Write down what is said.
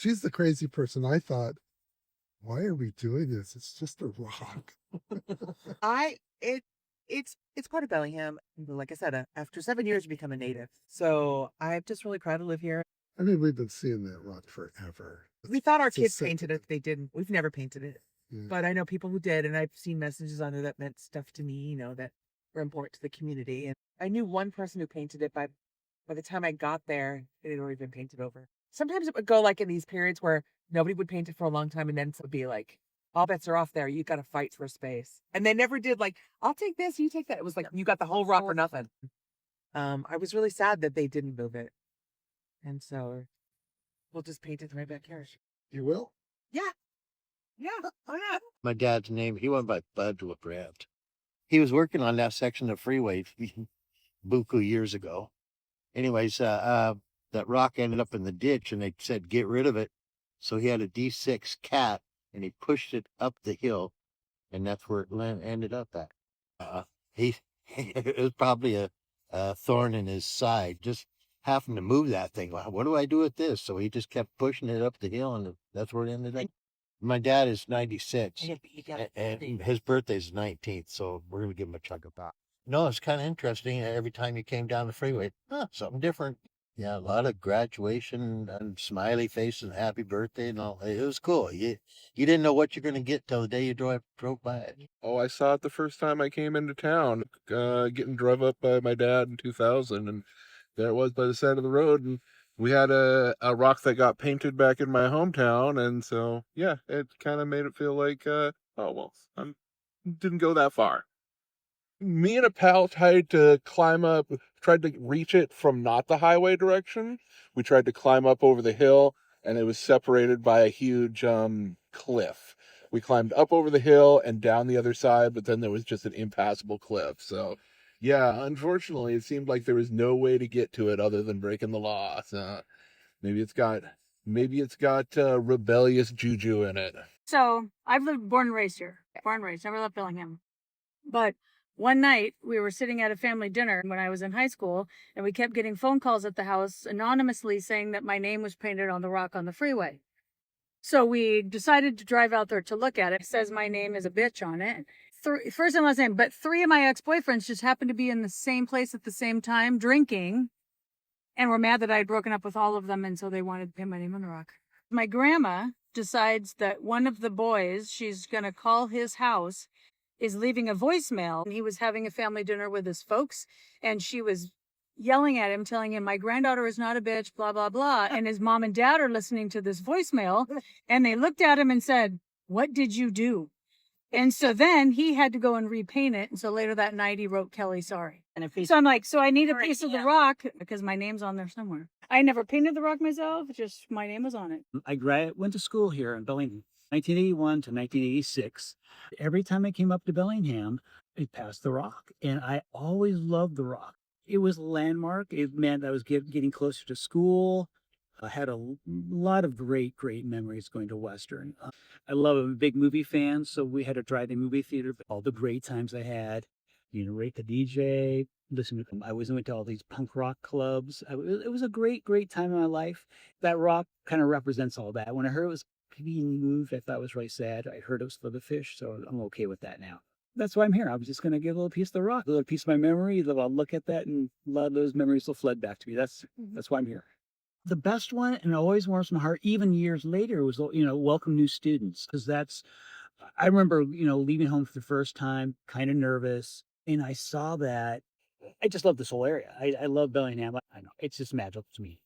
She's the crazy person. I thought, why are we doing this? It's just a rock. I it it's part of Bellingham. Like I said, after 7 years, you become a native. So I'm just really proud to live here. I mean, we've been seeing that rock forever. We thought our It's a kids sick- painted it. They didn't. We've never painted it, Yeah. but I know people who did, and I've seen messages on there that meant stuff to me. That were important to the community. And I knew one person who painted it. By the time I got there, it had already been painted over. Sometimes it would go like in these periods where nobody would paint it for a long time, and then it would be like, all bets are off there. You got to fight for space. And they never did like, I'll take this, you take that. It was like, you got the whole rock or nothing. I was really sad that they didn't move it. And so we'll just paint it in my backyard. You will? Yeah. Yeah. Why not? My dad's name, he went by Bud LeBrant. He was working on that section of freeway buku years ago. Anyways, that rock ended up in the ditch and they said, get rid of it. So he had a D6 cat and he pushed it up the hill and that's where it ended up at. It was probably a thorn in his side, just having to move that thing. What do I do with this? So he just kept pushing it up the hill and that's where it ended up. My dad is 96 and his birthday's 19th, so we're going to give him a chunk of that. No, it's kind of interesting. Every time you came down the freeway, something different. Yeah, a lot of graduation and smiley faces and happy birthday and all. It was cool. You didn't know what you're going to get till the day you drove by it. Oh, I saw it the first time I came into town, getting drove up by my dad in 2000, and there it was by the side of the road, and we had a rock that got painted back in my hometown, and so, yeah, it kind of made it feel like, oh, well, I didn't go that far. Me and a pal tried to reach it from not the highway direction. We tried to climb up over the hill, and it was separated by a huge cliff. We climbed up over the hill and down the other side, but then there was just an impassable cliff. So, yeah, unfortunately, it seemed like there was no way to get to it other than breaking the law. So maybe it's got rebellious juju in it. So I've born and raised here. Born and raised, never left Bellingham. But one night we were sitting at a family dinner when I was in high school, and we kept getting phone calls at the house anonymously saying that my name was painted on the rock on the freeway. So we decided to drive out there to look at it. It says my name is a bitch on it. First and last name, but 3 of my ex-boyfriends just happened to be in the same place at the same time drinking and were mad that I had broken up with all of them, and so they wanted to paint my name on the rock. My grandma decides that one of the boys she's going to call his house is leaving a voicemail. He was having a family dinner with his folks, and she was yelling at him, telling him, my granddaughter is not a bitch, blah, blah, blah. And his mom and dad are listening to this voicemail, and they looked at him and said, what did you do? And so then he had to go and repaint it. And so later that night, he wrote Kelly, sorry. So I'm like, so I need a piece of the rock because my name's on there somewhere. I never painted the rock myself, just my name was on it. I went to school here in Bellingham, 1981 to 1986. Every time I came up to Bellingham, it passed the rock. And I always loved the rock. It was a landmark. It meant I was getting closer to school. I had a lot of great memories going to Western. I'm a big movie fan, so we had to drive the movie theater. All the great times I had, rate the DJ, I went to all these punk rock clubs. It was a great time in my life. That rock kind of represents all that. When I heard it was being moved, I thought it was really sad. I heard it was for the fish, so I'm okay with that now. That's why I'm here. I was just going to get a little piece of the rock, a little piece of my memory. I'll look at that, and a lot of those memories will flood back to me. That's why I'm here. The best one, and it always warms my heart, even years later, was, welcome new students. Because I remember, leaving home for the first time, kind of nervous. And I saw that. I just love this whole area. I love Bellingham. I know, it's just magical to me.